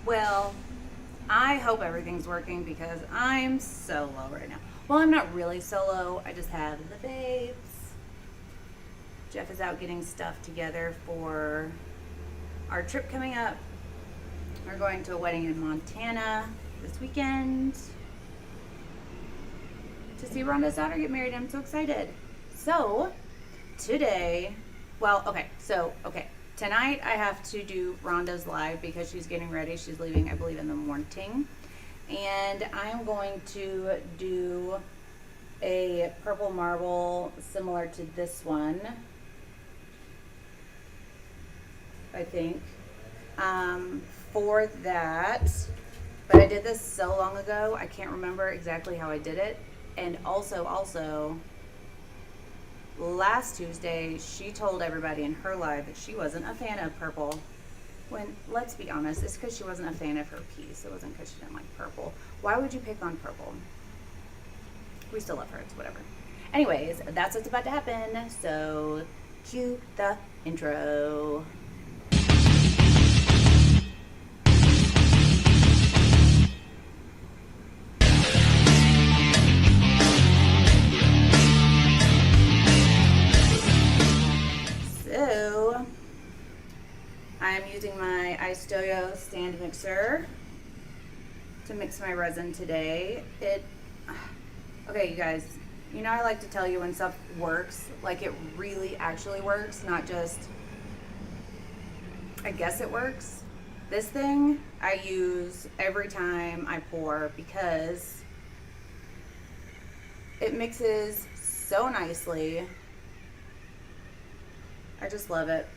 Well, I hope everything's working because I'm so low right now. Well, I'm not really so low. I just have the babes. Jeff is out getting stuff together for our trip coming up. We're going to a wedding in Montana this weekend to see Rhonda's daughter get married. I'm so excited. So, today, tonight I have to do Rhonda's live because she's getting ready. She's leaving, I believe, in the morning. And I'm going to do a purple marble similar to this one, I think, for that. But I did this so long ago, I can't remember exactly how I did it. And also, last Tuesday, she told everybody in her live that she wasn't a fan of purple. When, let's be honest, it's because she wasn't a fan of her piece. It wasn't because she didn't like purple. Why would you pick on purple? We still love her, it's whatever. Anyways, that's what's about to happen. So, cue the intro. So, I'm using my Istoyo stand mixer to mix my resin today. Okay, you guys, you know I like to tell you when stuff works, like it really actually works, not just, I guess it works. This thing I use every time I pour because it mixes so nicely. I just love it.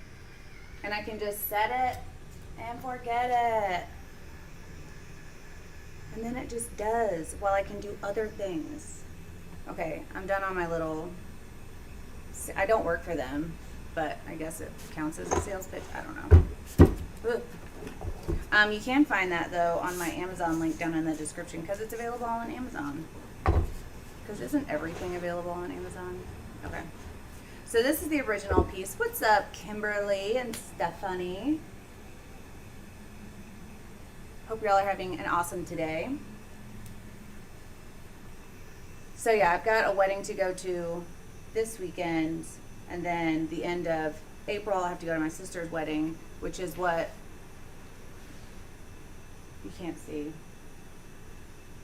And I can just set it and forget it. And then it just does while I can do other things. Okay, I'm done on my little, I don't work for them, but I guess it counts as a sales pitch. I don't know. You can find that though on my Amazon link down in the description because it's available on Amazon. Because isn't everything available on Amazon? Okay. So this is the original piece. What's up, Kimberly and Stephanie? Hope y'all are having an awesome day. So yeah, I've got a wedding to go to this weekend, and then the end of April I'll have to go to my sister's wedding, which is what you can't see.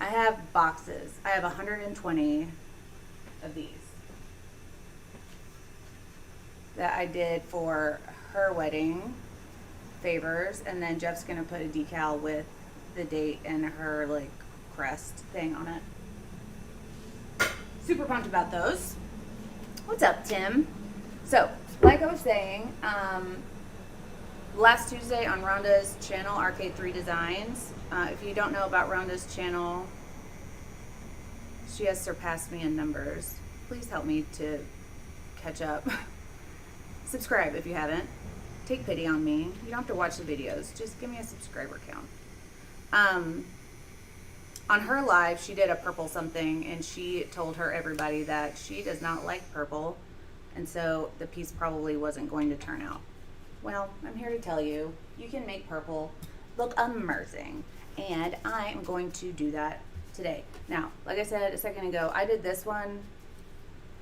I have boxes. I have 120 of these that I did for her wedding favors, and then Jeff's gonna put a decal with the date and her like crest thing on it. Super pumped about those. What's up, Tim? So, like I was saying, last Tuesday on Rhonda's channel, Arcade 3 Designs, if you don't know about Rhonda's channel, she has surpassed me in numbers. Please help me to catch up. Subscribe if you haven't. Take pity on me. You don't have to watch the videos. Just give me a subscriber count. On her live, she did a purple something, and she told everybody that she does not like purple, and so the piece probably wasn't going to turn out. Well, I'm here to tell you, you can make purple look amazing, and I am going to do that today. Now, like I said a second ago, I did this one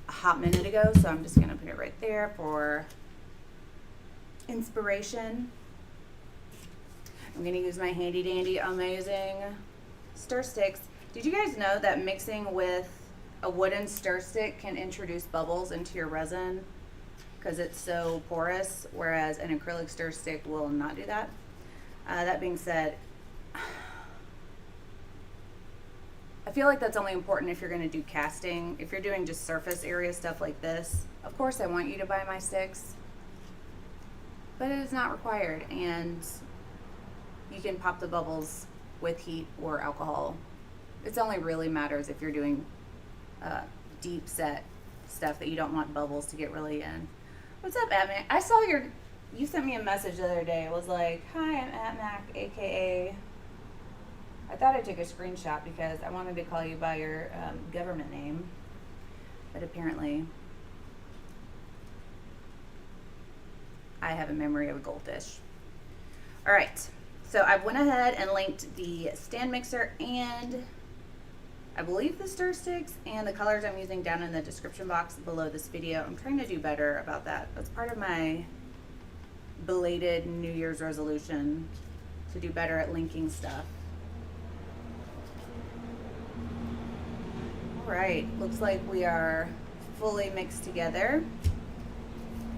a hot minute ago, so I'm just going to put it right there for inspiration. I'm going to use my handy dandy amazing stir sticks. Did you guys know that mixing with a wooden stir stick can introduce bubbles into your resin because it's so porous, whereas an acrylic stir stick will not do that? That being said, I feel like that's only important if you're going to do casting. If you're doing just surface area stuff like this, of course I want you to buy my sticks, but it is not required, and you can pop the bubbles with heat or alcohol. It only really matters if you're doing deep set stuff that you don't want bubbles to get really in. What's up, Atmac? I saw you sent me a message the other day. It was like, hi, I'm Atmac, aka. I thought I took a screenshot because I wanted to call you by your government name, but apparently I have a memory of a goldfish. All right, So I went ahead and linked the stand mixer and I believe the stir sticks and the colors I'm using down in the description box below this video. I'm trying to do better about that. That's part of my belated New Year's resolution, to do better at linking stuff. All right, looks like we are fully mixed together.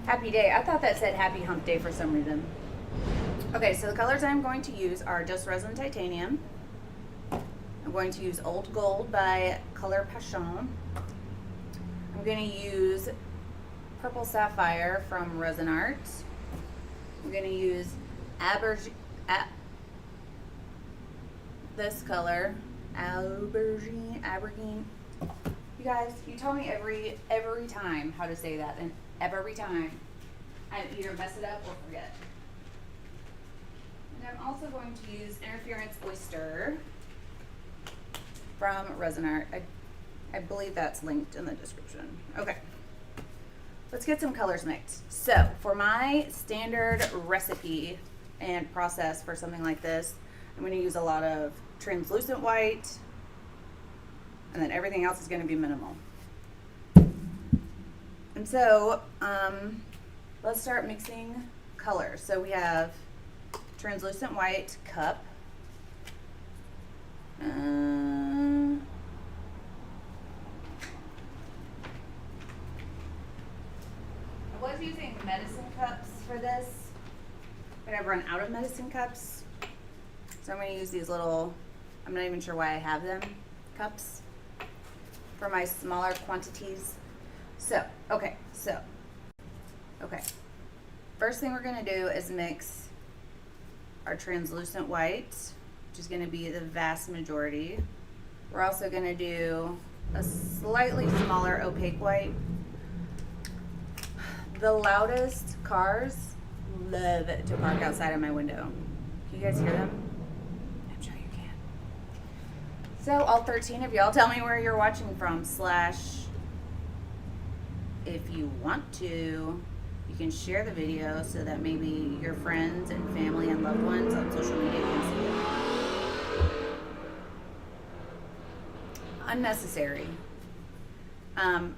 Happy day. I thought that said happy hump day for some reason. Okay, so the colors I'm going to use are Just Resin Titanium. I'm going to use Old Gold by Color Passion. I'm going to use Purple Sapphire from Resin Art. I'm going to use this color, Aubergine. You guys, you tell me every time how to say that, and every time I either mess it up or forget. And I'm also going to use Interference Oyster from Resin Art. I believe that's linked in the description. Okay, let's get some colors mixed. So for my standard recipe and process for something like this, I'm going to use a lot of translucent white, and then everything else is going to be minimal. And so let's start mixing colors. So we have translucent white cup. I was using medicine cups for this, but I've run out of medicine cups. So I'm going to use these little, I'm not even sure why I have them, cups for my smaller quantities. So, okay. First thing we're going to do is mix our translucent white, which is going to be the vast majority. We're also going to do a slightly smaller opaque white. The loudest cars love to park outside of my window. Can you guys hear them? I'm sure you can. So all 13 of y'all, tell me where you're watching from, / if you want to, you can share the video so that maybe your friends and family and loved ones on social media can see it. Unnecessary. I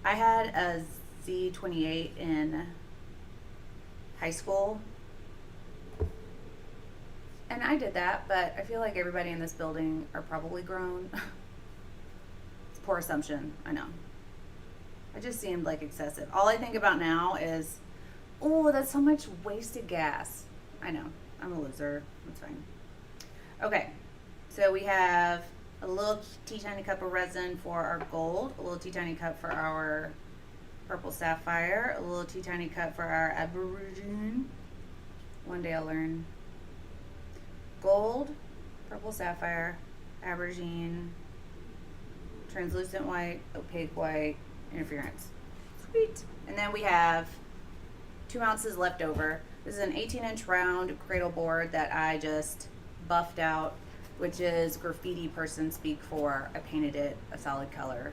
had a Z28 in high school, and I did that, but I feel like everybody in this building are probably grown. It's a poor assumption, I know. It just seemed like excessive. All I think about now is, oh, that's so much wasted gas. I know, I'm a loser, that's fine. Okay, so we have a little teeny cup of resin for our gold, a little teeny cup for our purple sapphire, a little teeny cup for our aubergine. One day I'll learn. Gold, purple sapphire, aubergine, translucent white, opaque white, interference. Sweet. And then we have 2 ounces left over. This is an 18-inch round cradle board that I just buffed out, which is graffiti person speak for. I painted it a solid color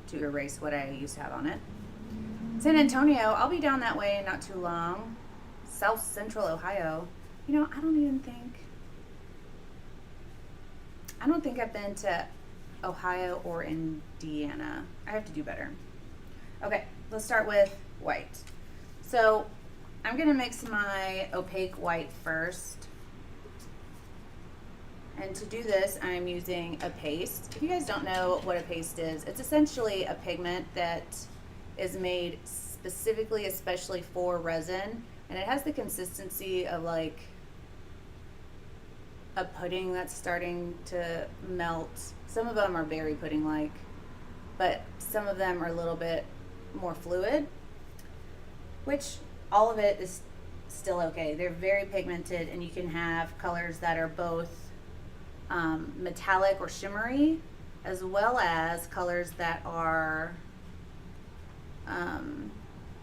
to erase what I used to have on it. San Antonio, I'll be down that way in not too long. South Central Ohio. You know, I don't think I've been to Ohio or Indiana. I have to do better. Okay, let's start with white. So I'm gonna mix my opaque white first. And to do this, I'm using a paste. If you guys don't know what a paste is, it's essentially a pigment that is made specifically, especially for resin. And it has the consistency of like a pudding that's starting to melt. Some of them are berry pudding-like, but some of them are a little bit more fluid, which all of it is still okay. They're very pigmented, and you can have colors that are both metallic or shimmery, as well as colors that are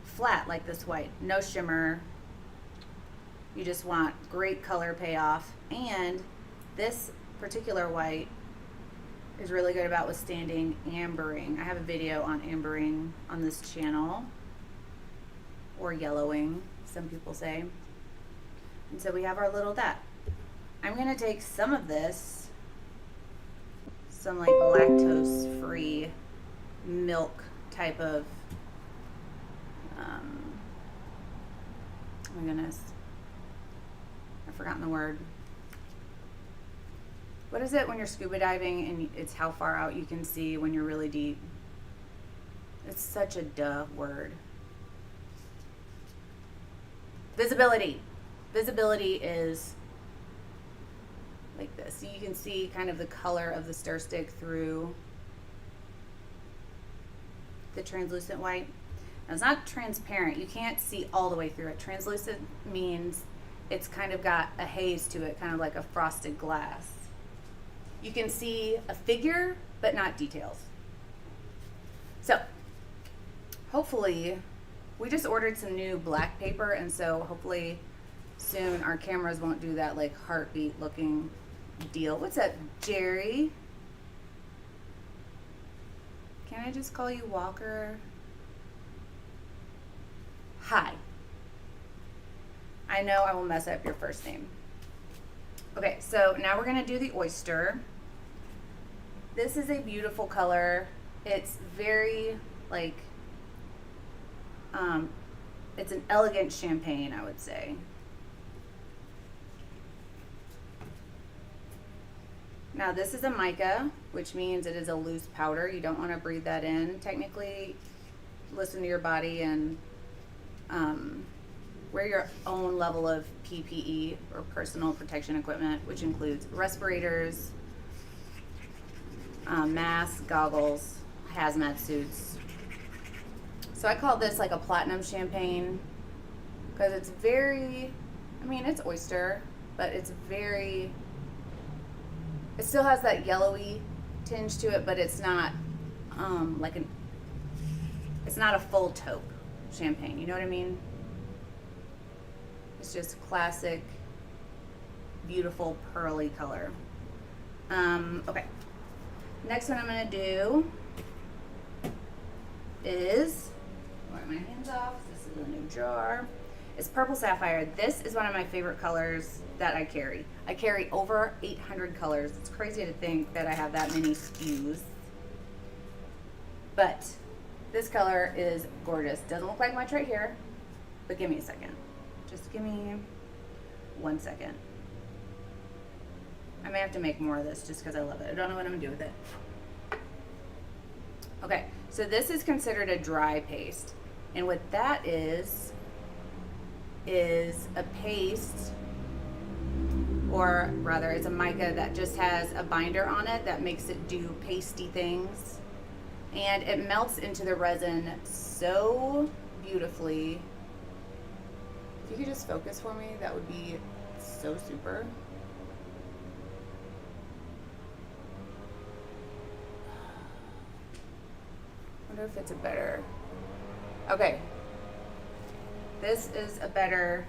flat, like this white. No shimmer. You just want great color payoff. And this particular white is really good about withstanding ambering. I have a video on ambering on this channel, or yellowing, some people say. And so we have our little that. I'm gonna take some of this, some like lactose-free milk type of, oh my goodness, I've forgotten the word. What is it when you're scuba diving and it's how far out you can see when you're really deep? It's such a duh word. Visibility. Visibility is like this. So you can see kind of the color of the stir stick through the translucent white. Now, it's not transparent. You can't see all the way through it. Translucent means it's kind of got a haze to it, kind of like a frosted glass. You can see a figure, but not details. So, hopefully, we just ordered some new black paper, and so hopefully soon our cameras won't do that like heartbeat looking deal. What's up, Jerry? Can I just call you Walker? Hi. I know I will mess up your first name. Okay, so now we're gonna do the oyster. This is a beautiful color. It's very like, it's an elegant champagne, I would say. Now this is a mica, which means it is a loose powder. You don't want to breathe that in. Technically, listen to your body and wear your own level of PPE or personal protection equipment, which includes respirators, masks, goggles, hazmat suits. So I call this like a platinum champagne because it's very, I mean, it's oyster, but it's very, it still has that yellowy tinge to it, but it's not it's not a full taupe champagne. You know what I mean? It's just classic, beautiful, pearly color. Okay. Next one I'm gonna do is, wipe my hands off, this is a new jar. It's Purple Sapphire. This is one of my favorite colors that I carry. I carry over 800 colors. It's crazy to think that I have that many SKUs. But this color is gorgeous. Doesn't look like much right here, but give me a second. Just give me 1 second. I may have to make more of this just because I love it. I don't know what I'm gonna do with it. Okay, so this is considered a dry paste. And what that is a paste, or rather it's a mica that just has a binder on it that makes it do pasty things. And it melts into the resin so beautifully. If you could just focus for me, that would be so super. I wonder if it's a better, okay. This is a better,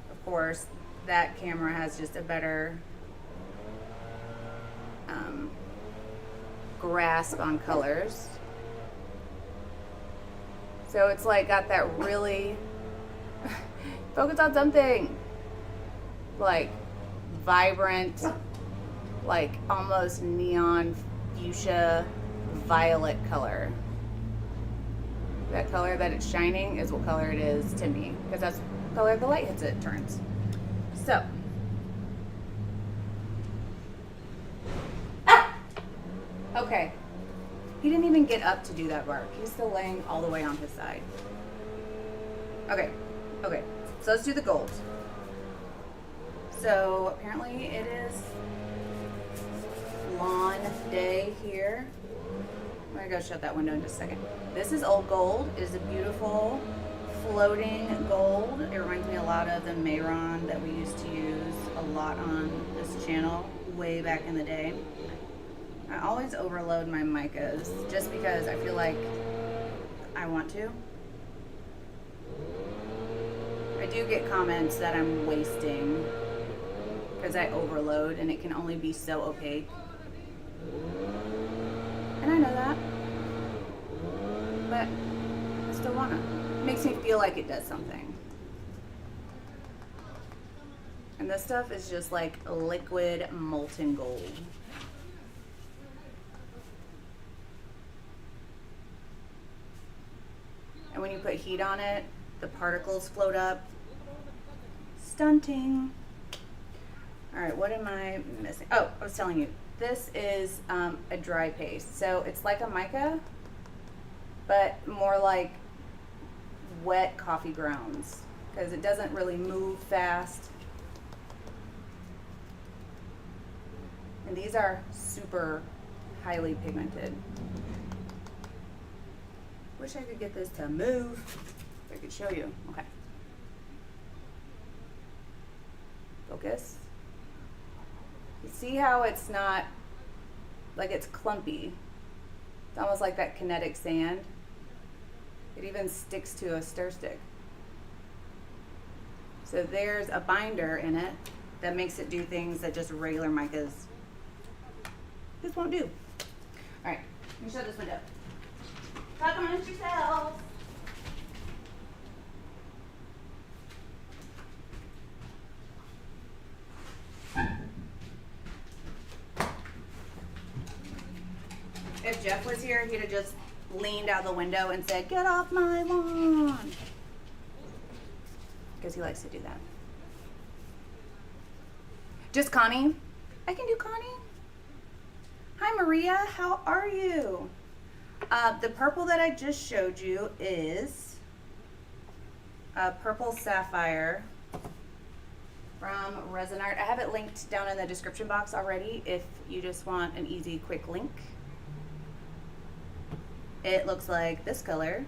of course, that camera has just a better grasp on colors. So it's like got that really, focus on something, like vibrant, like almost neon fuchsia violet color. That color that it's shining is what color it is to me, because that's the color the light hits it turns. So, okay, he didn't even get up to do that bark. He's still laying all the way on his side. Okay, so let's do the gold. So apparently it is lawn day here. I'm gonna go shut that window in just a second. This is old gold. It is a beautiful floating gold. It reminds me a lot of the Mayron that we used to use a lot on this channel way back in the day. I always overload my micas just because I feel like I want to. I do get comments that I'm wasting because I overload and it can only be so opaque. And I know that, but I still wanna. It makes me feel like it does something. And this stuff is just like liquid molten gold. And when you put heat on it, the particles float up. Stunting. All right, what am I missing? Oh, I was telling you, this is a dry paste. So it's like a mica, but more like wet coffee grounds because it doesn't really move fast. And these are super highly pigmented. Wish I could get this to move. If I could show you. Okay. Focus. You see how it's not, like it's clumpy. It's almost like that kinetic sand. It even sticks to a stir stick. So there's a binder in it that makes it do things that just regular micas just won't do. All right, let me show this window. Talk amongst yourselves. If Jeff was here, he'd have just leaned out the window and said, "Get off my lawn," because he likes to do that. Just Connie? I can do Connie. Hi Maria, how are you? The purple that I just showed you is a purple sapphire from Resin Art. I have it linked down in the description box already if you just want an easy, quick link. It looks like this color.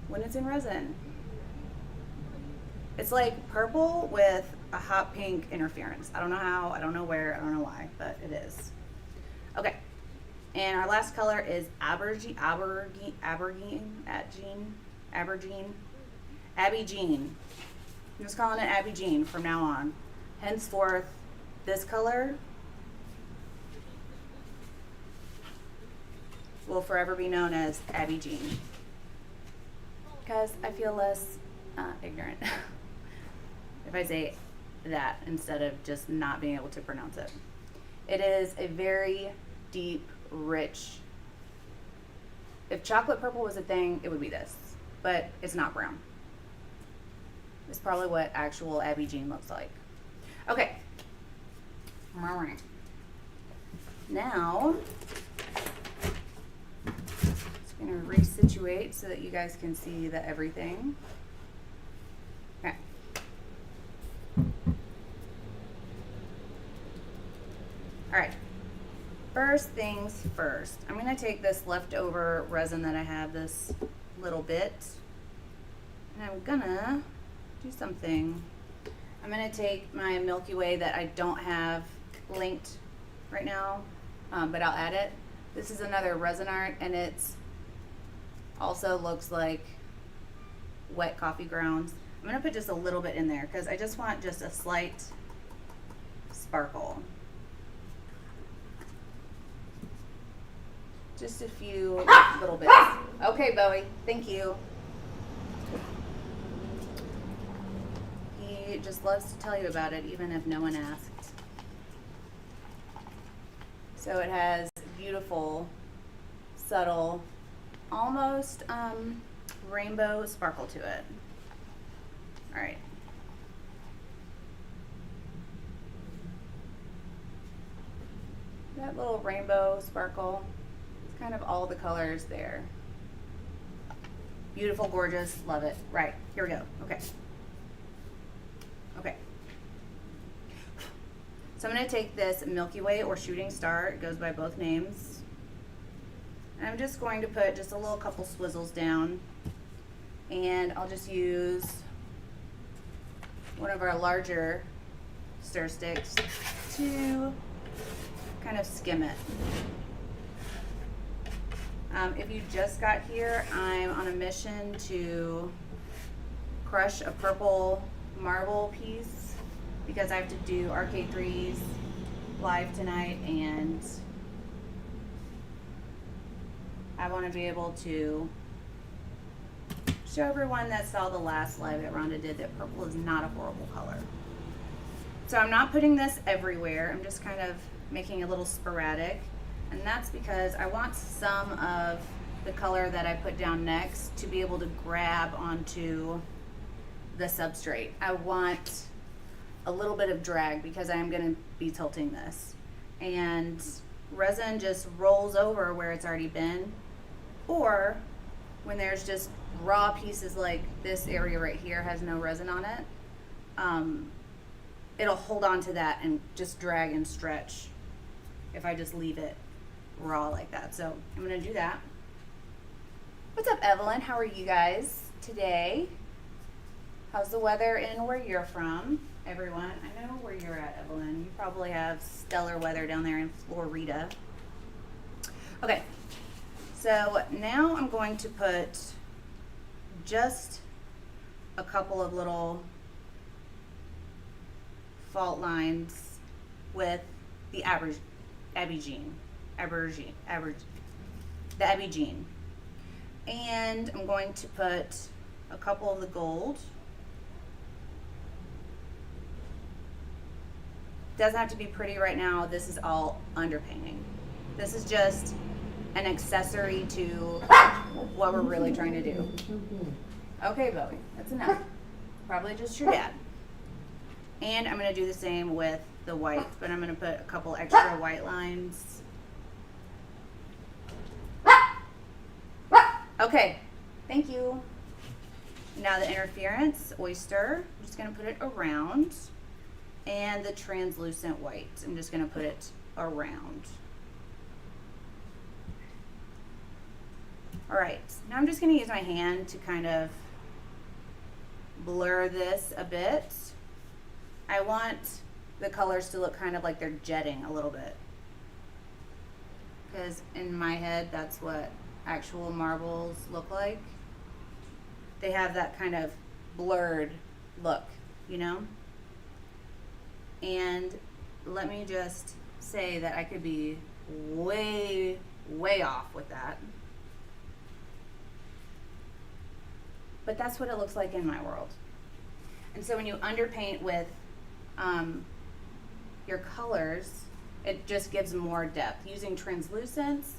When it's in resin. It's like purple with a hot pink interference. I don't know how, I don't know where, I don't know why, but it is. Okay, and our last color is Abergine. I'm just calling it Abby Jean from now on. Henceforth, this color will forever be known as Abby Jean because I feel less ignorant if I say that instead of just not being able to pronounce it. It is a very deep, rich, if chocolate purple was a thing, it would be this, but it's not brown. It's probably what actual Abby Jean looks like. Okay. All right. Now, just gonna resituate so that you guys can see the everything. Okay. All right. First things first, I'm gonna take this leftover resin that I have, this little bit, and I'm gonna do something. I'm gonna take my Milky Way that I don't have linked right now, but I'll add it. This is another Resin Art, and it's also looks like wet coffee grounds. I'm gonna put just a little bit in there because I just want just a slight sparkle. Just a few little bits. Okay, Bowie, thank you. He just loves to tell you about it, even if no one asked. So it has beautiful, subtle, almost rainbow sparkle to it. All right. That little rainbow sparkle, it's kind of all the colors there. Beautiful, gorgeous, love it. Right, here we go. Okay. Okay. So I'm going to take this Milky Way or Shooting Star, it goes by both names. And I'm just going to put just a little couple swizzles down. And I'll just use one of our larger stir sticks to kind of skim it. If you just got here, I'm on a mission to crush a purple marble piece because I have to do Arcade 3's live tonight, and I want to be able to show everyone that saw the last live that Rhonda did that purple is not a horrible color. So I'm not putting this everywhere. I'm just kind of making a little sporadic. And that's because I want some of the color that I put down next to be able to grab onto the substrate. I want a little bit of drag because I'm going to be tilting this. And resin just rolls over where it's already been. Or when there's just raw pieces like this area right here has no resin on it, it'll hold on to that and just drag and stretch if I just leave it raw like that. So I'm gonna do that. What's up, Evelyn? How are you guys today? How's the weather in where you're from, everyone? I know where you're at, Evelyn. You probably have stellar weather down there in Florida. Okay, so now I'm going to put just a couple of little fault lines with the Abyegine. And I'm going to put a couple of the gold. Doesn't have to be pretty right now. This is all underpainting. This is just an accessory to what we're really trying to do. Okay, Bowie, that's enough. Probably just your dad. And I'm gonna do the same with the white, but I'm gonna put a couple extra white lines. Okay, thank you. Now the interference, oyster, I'm just gonna put it around. And the translucent white, I'm just gonna put it around. All right, now I'm just gonna use my hand to kind of blur this a bit. I want the colors to look kind of like they're jetting a little bit. Because in my head, that's what actual marbles look like. They have that kind of blurred look, you know? And let me just say that I could be way, way off with that. But that's what it looks like in my world. And so when you underpaint with your colors, it just gives more depth. Using translucents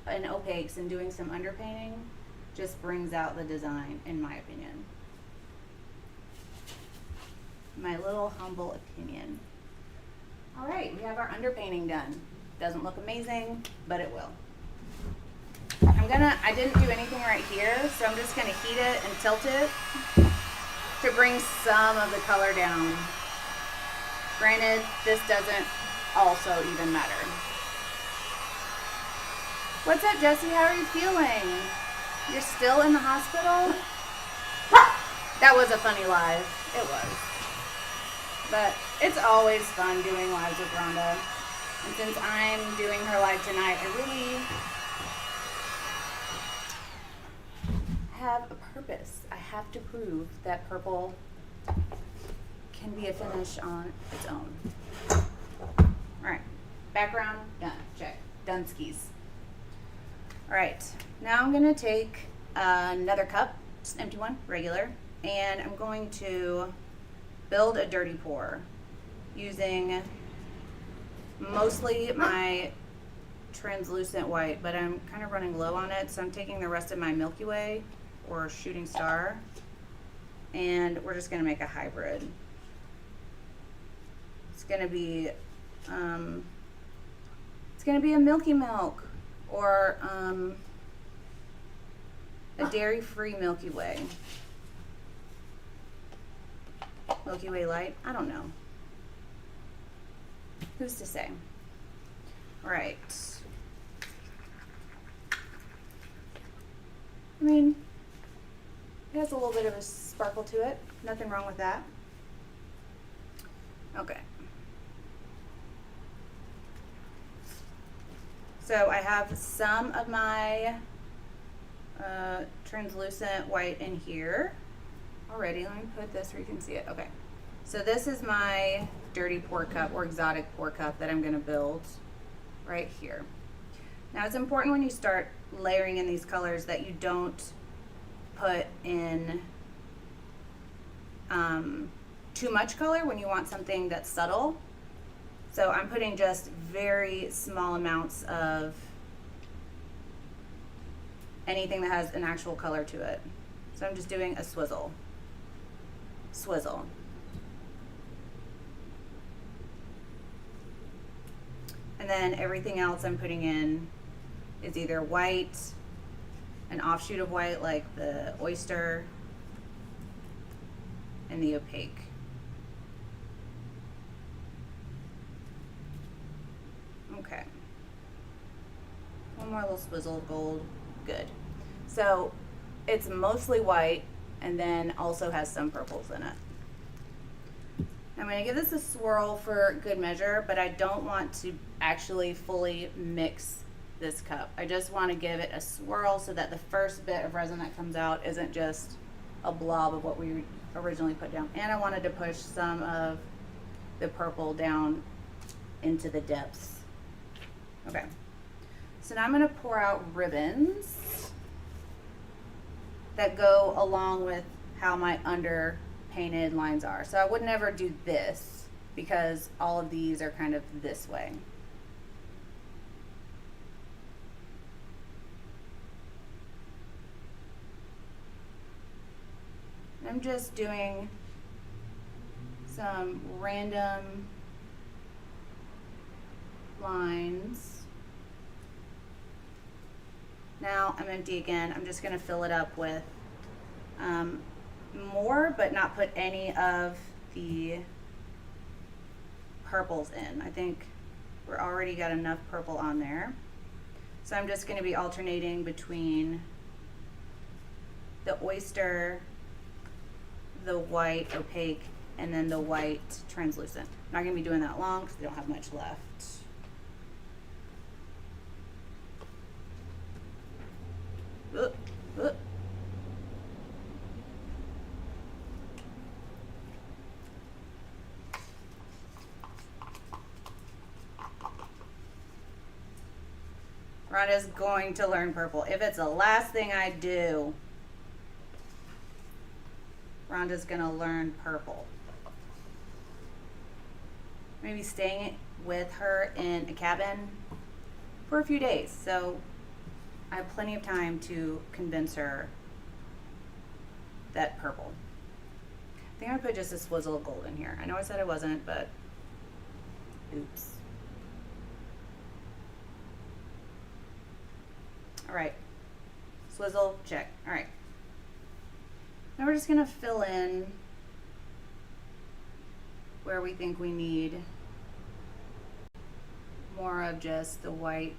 and opaques and doing some underpainting just brings out the design, in my opinion. My little humble opinion. All right, we have our underpainting done. Doesn't look amazing, but it will. I didn't do anything right here, so I'm just gonna heat it and tilt it to bring some of the color down. Granted, this doesn't also even matter. What's up, Jesse? How are you feeling? You're still in the hospital? That was a funny live. It was. But it's always fun doing lives with Rhonda. And since I'm doing her live tonight, I really have a purpose. I have to prove that purple can be a finish on its own. All right, background done. Check. Done skis. All right, now I'm gonna take another cup, just an empty one, regular, and I'm going to build a dirty pour using mostly my translucent white, but I'm kind of running low on it, so I'm taking the rest of my Milky Way or Shooting Star, and we're just gonna make a hybrid. It's gonna be a Milky Milk or a dairy-free Milky Way. Milky Way Light? I don't know. Who's to say? All right. I mean, it has a little bit of a sparkle to it. Nothing wrong with that. Okay. So I have some of my translucent white in here already. Let me put this where you can see it. Okay. So this is my dirty pour cup or exotic pour cup that I'm going to build right here. Now it's important when you start layering in these colors that you don't put in too much color when you want something that's subtle. So I'm putting just very small amounts of anything that has an actual color to it. So I'm just doing a swizzle. And then everything else I'm putting in is either white, an offshoot of white like the oyster, and the opaque. Okay. One more little swizzle of gold. Good. So it's mostly white and then also has some purples in it. I'm going to give this a swirl for good measure, but I don't want to actually fully mix this cup. I just want to give it a swirl so that the first bit of resin that comes out isn't just a blob of what we originally put down. And I wanted to push some of the purple down into the depths. Okay. So now I'm going to pour out ribbons that go along with how my under painted lines are. So I would never do this because all of these are kind of this way. I'm just doing some random lines. Now I'm empty again. I'm just going to fill it up with more, but not put any of the purples in. I think we're already got enough purple on there. So I'm just going to be alternating between the oyster, the white opaque, and then the white translucent. I'm not going to be doing that long because we don't have much left. Oop, oop. Rhonda's going to learn purple. If it's the last thing I do, Rhonda's gonna learn purple. Maybe staying with her in a cabin for a few days. So I have plenty of time to convince her that purple. I think I'm gonna put just a swizzle of gold in here. I know I said I wasn't, but oops. All right, swizzle, check. All right. Now we're just gonna fill in where we think we need more of just the white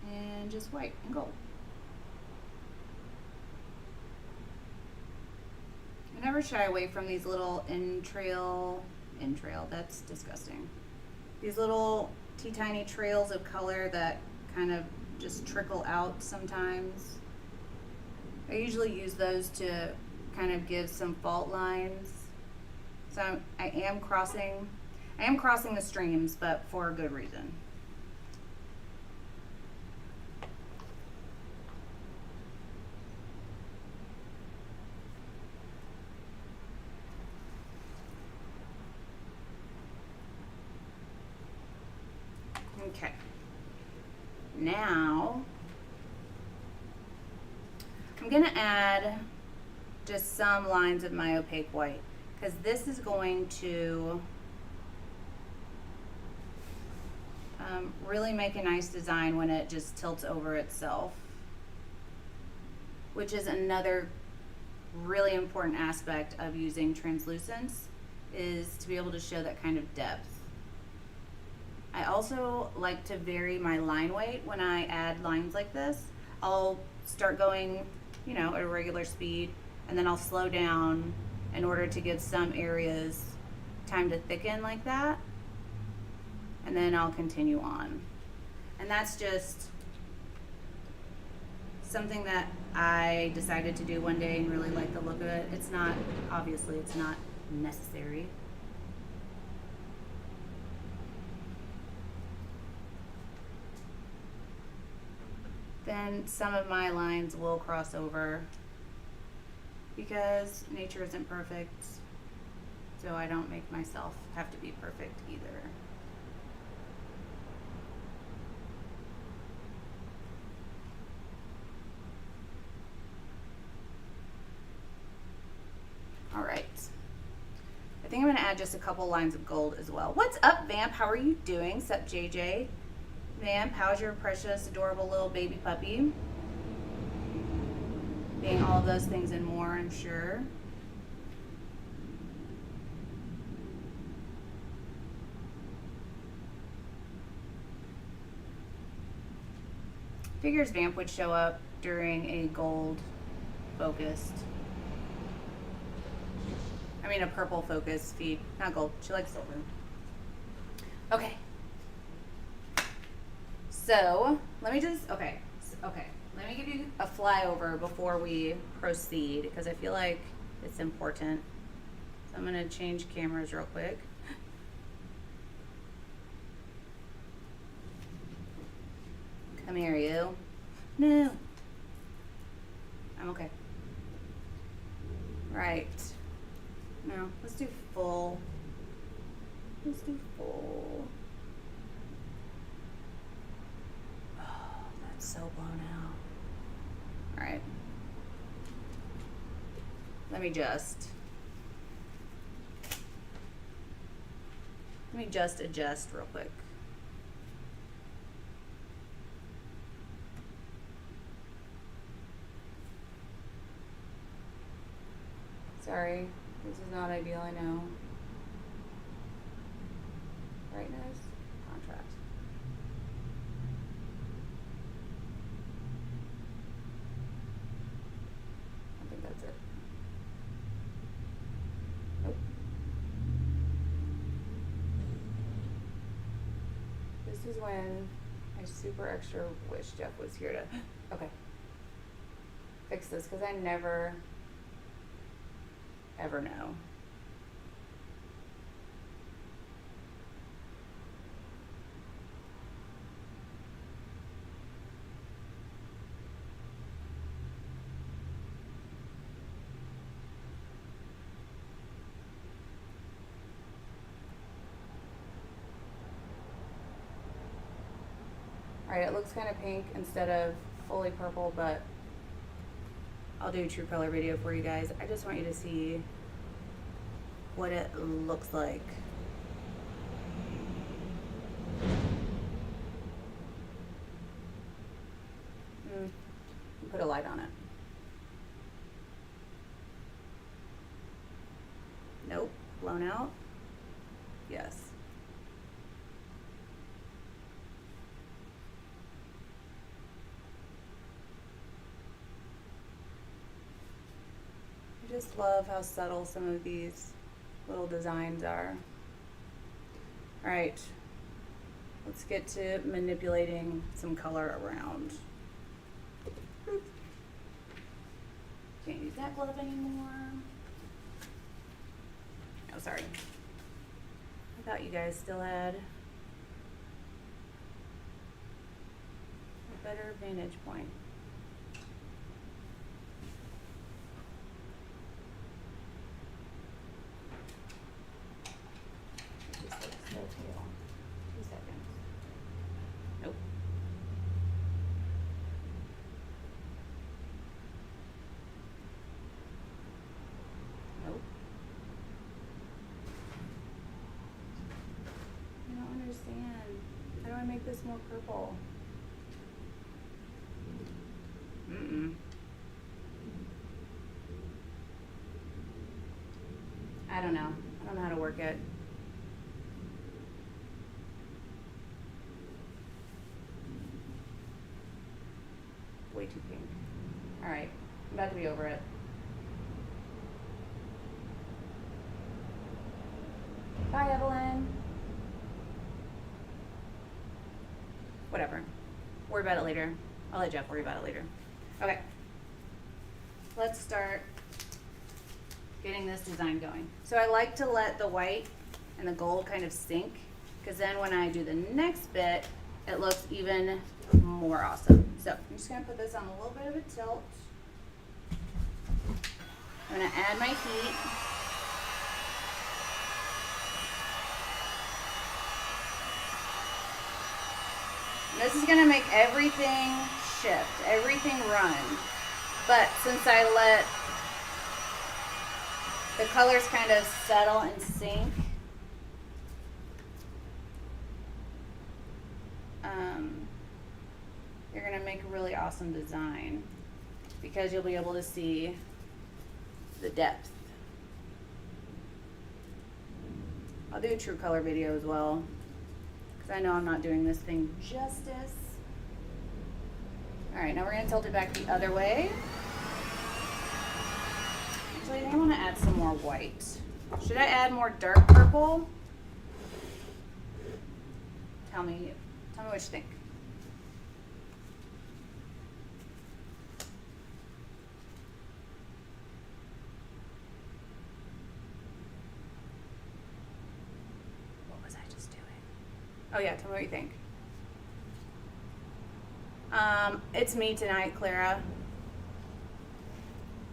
and just white and gold. I never shy away from these little entrail, that's disgusting. These little teeny trails of color that kind of just trickle out sometimes. I usually use those to kind of give some fault lines. So I am crossing the streams, but for a good reason. Okay. Now I'm gonna add just some lines of my opaque white because this is going to really make a nice design when it just tilts over itself, which is another really important aspect of using translucents, is to be able to show that kind of depth. I also like to vary my line weight when I add lines like this. I'll start going, you know, at a regular speed, and then I'll slow down in order to give some areas time to thicken like that. And then I'll continue on. And that's just something that I decided to do one day and really like the look of it. It's not, obviously it's not necessary. then some of my lines will cross over because nature isn't perfect, so I don't make myself have to be perfect either. All right. I think I'm gonna add just a couple lines of gold as well. What's up, Vamp? How are you doing? Sup, JJ? Vamp, how's your precious, adorable little baby puppy? Being all of those things and more, I'm sure. Figures Vamp would show up during a gold focused, I mean a purple focused feed, not gold, she likes silver. Okay. So, let me just, okay, let me give you a flyover before we proceed, because I feel like it's important. So I'm gonna change cameras real quick. Come here, you. No. I'm okay. Right. No, let's do full. Let's do full. Oh, that's so blown out. All right. Let me just adjust real quick. Sorry, this is not ideal, I know. Brightness, contrast. I think that's it. Nope. This is when I super extra wish Jeff was here to, okay, fix this, because I never ever know. All right, it looks kind of pink instead of fully purple, but I'll do a true color video for you guys. I just want you to see what it looks like. Put a light on it. Nope, blown out. Yes. I just love how subtle some of these little designs are. All right, let's get to manipulating some color around. Can't use that glove anymore. Oh, sorry. I thought you guys still had a better vantage point. How do I make this more purple? I don't know. I don't know how to work it. Way too pink. All right, I'm about to be over it. Bye, Evelyn. Whatever. Worry about it later. I'll let Jeff worry about it later. Okay. Let's start getting this design going. So I like to let the white and the gold kind of sink, because then when I do the next bit, it looks even more awesome. So I'm just gonna put this on a little bit of a tilt. I'm gonna add my heat. And this is gonna make everything shift, everything run. But since I let the colors kind of settle and sink, you're gonna make a really awesome design because you'll be able to see the depth. I'll do a true color video as well because I know I'm not doing this thing justice. All right, now we're gonna tilt it back the other way. Actually, I think I wanna add some more white. Should I add more dark purple? Tell me what you think. What was I just doing? Oh yeah, tell me what you think. It's me tonight, Clara.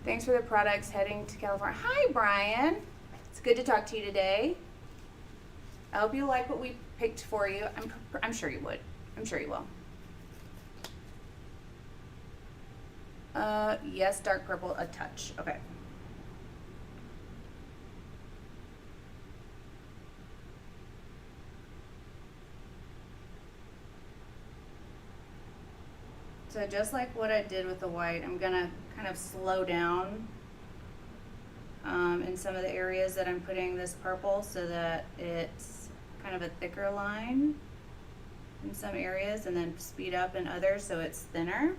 Thanks for the products, heading to California. Hi, Brian. It's good to talk to you today. I hope you like what we picked for you. I'm sure you would. I'm sure you will. Yes, dark purple, a touch. Okay. So just like what I did with the white, I'm gonna kind of slow down in some of the areas that I'm putting this purple so that it's kind of a thicker line in some areas and then speed up in others so it's thinner.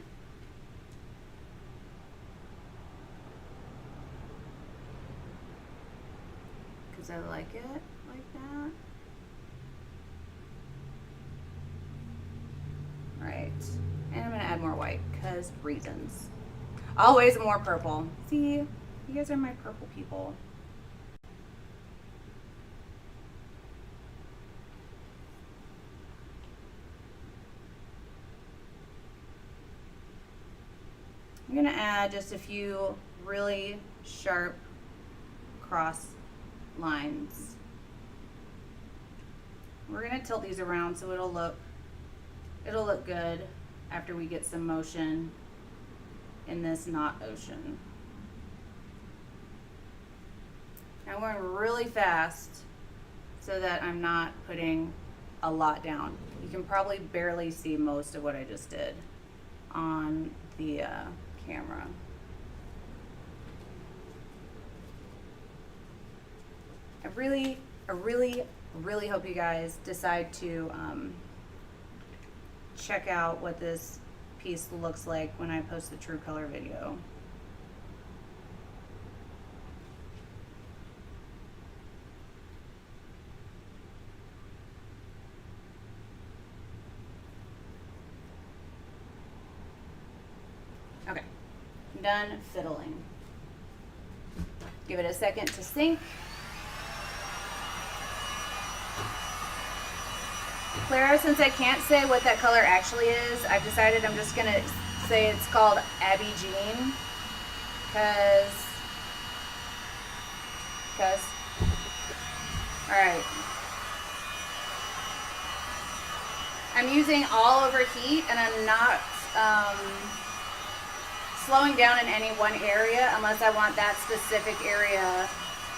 Because I like it like that. All right. And I'm gonna add more white because reasons. Always more purple. See, you guys are my purple people. I'm gonna add just a few really sharp cross lines. We're gonna tilt these around so it'll look good after we get some motion in this knot ocean. I'm going really fast so that I'm not putting a lot down. You can probably barely see most of what I just did on the camera. I really hope you guys decide to check out what this piece looks like when I post the true color video. Okay, I'm done fiddling. Give it a second to sink. Clara, since I can't say what that color actually is, I've decided I'm just gonna say it's called Abby Jean, all right. I'm using all over heat and I'm not slowing down in any one area unless I want that specific area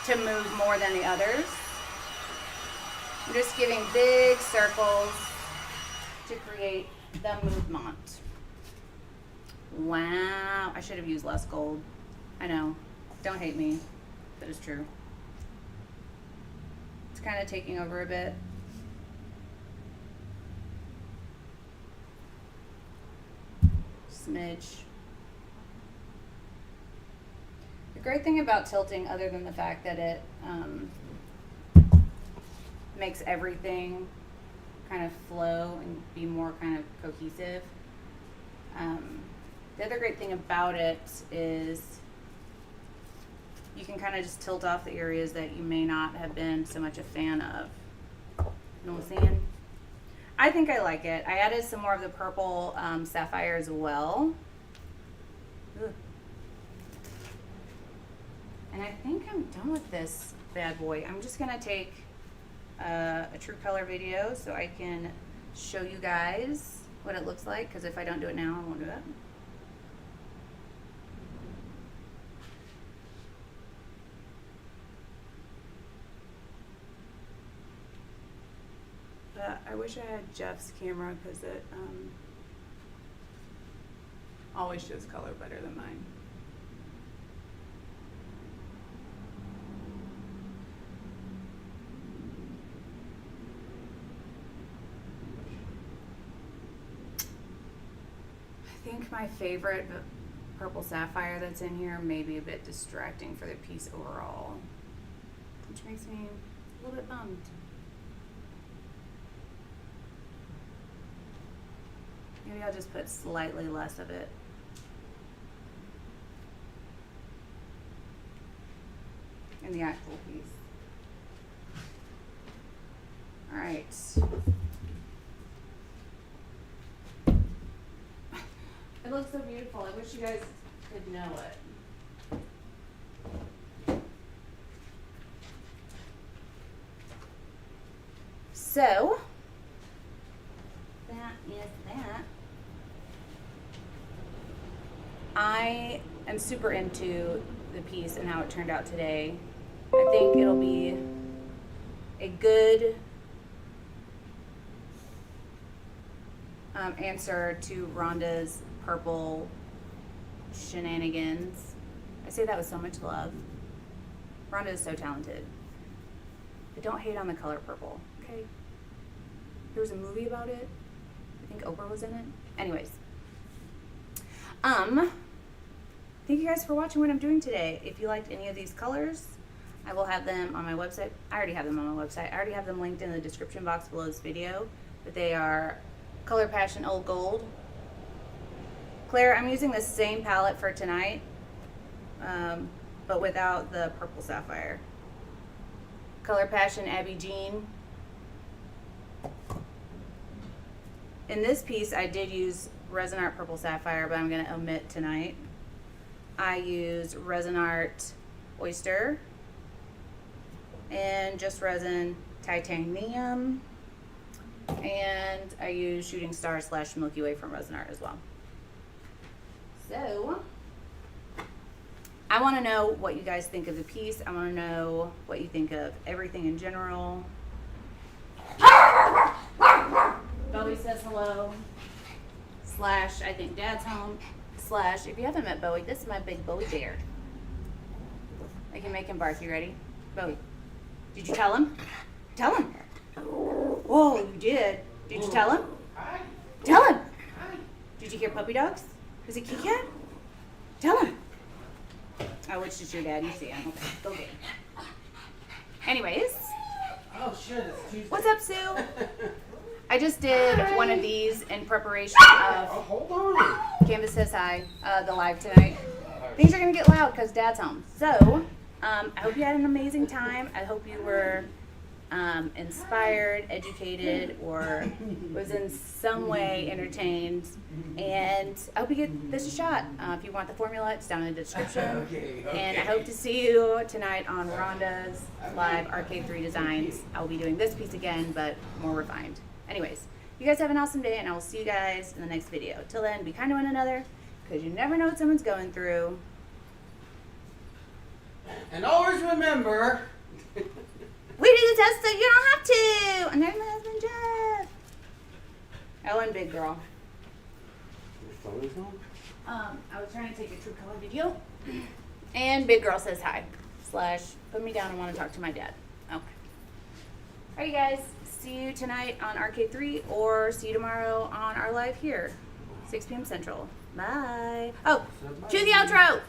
to move more than the others. I'm just giving big circles to create the movement. Wow, I should have used less gold. I know, don't hate me, that is true. It's kind of taking over a bit. Smidge. The great thing about tilting, other than the fact that it makes everything kind of flow and be more kind of cohesive. The other great thing about it is you can kind of just tilt off the areas that you may not have been so much a fan of. You know what I'm saying? I think I like it. I added some more of the purple sapphire as well. Ugh. And I think I'm done with this bad boy. I'm just gonna take a true color video so I can show you guys what it looks like, because if I don't do it now, I won't do that. But I wish I had Jeff's camera, because it always shows color better than mine. I think my favorite purple sapphire that's in here may be a bit distracting for the piece overall, which makes me a little bit bummed. Maybe I'll just put slightly less of it. In the actual piece. All right. It looks so beautiful. I wish you guys could know it. So, that is that. I am super into the piece and how it turned out today. I think it'll be a good answer to Rhonda's purple shenanigans. I say that with so much love. Rhonda is so talented. But don't hate on the color purple, okay? There was a movie about it. I think Oprah was in it. Anyways. Thank you guys for watching what I'm doing today. If you liked any of these colors, I will have them on my website. I already have them on my website. I already have them linked in the description box below this video. But they are Color Passion Old Gold. Claire, I'm using the same palette for tonight, but without the purple sapphire. Color Passion Abby Jean. In this piece, I did use Resin Art Purple Sapphire, but I'm going to omit tonight. I used Resin Art Oyster and Just Resin Titanium, and I used Shooting Star / Milky Way from Resin Art as well. So, I want to know what you guys think of the piece. I want to know what you think of everything in general. Bowie says hello, / I think Dad's home, / if you haven't met Bowie, this is my big Bowie bear. I can make him bark. You ready? Bowie, did you tell him? Tell him. Oh, you did. Did you tell him? Tell him. Did you hear puppy dogs? Was it Kit Kat? Tell him. Oh, it's just your dad. You see him. Okay, go get him. Anyways. Oh, shit, it's Tuesday. What's up, Sue? I just did one of these in preparation of hold on. Canvas Says Hi, the live tonight. Things are going to get loud because Dad's home. So, I hope you had an amazing time. I hope you were inspired, educated, or was in some way entertained. And I hope you give this a shot. If you want the formula, it's down in the description. Okay. And I hope to see you tonight on Rhonda's live Arcade 3 Designs. I'll be doing this piece again, but more refined. Anyways, you guys have an awesome day, and I will see you guys in the next video. Till then, be kind to one another, because you never know what someone's going through. And always remember... We do the test so you don't have to. And there's my husband, Jeff. Oh, and Big Girl. Your phone is on? I was trying to take a true color video. And Big Girl says hi. / put me down and want to talk to my dad. Okay. Alright, you guys. See you tonight on Arcade 3, or see you tomorrow on our live here, 6 p.m. Central. Bye. Oh, cue the outro.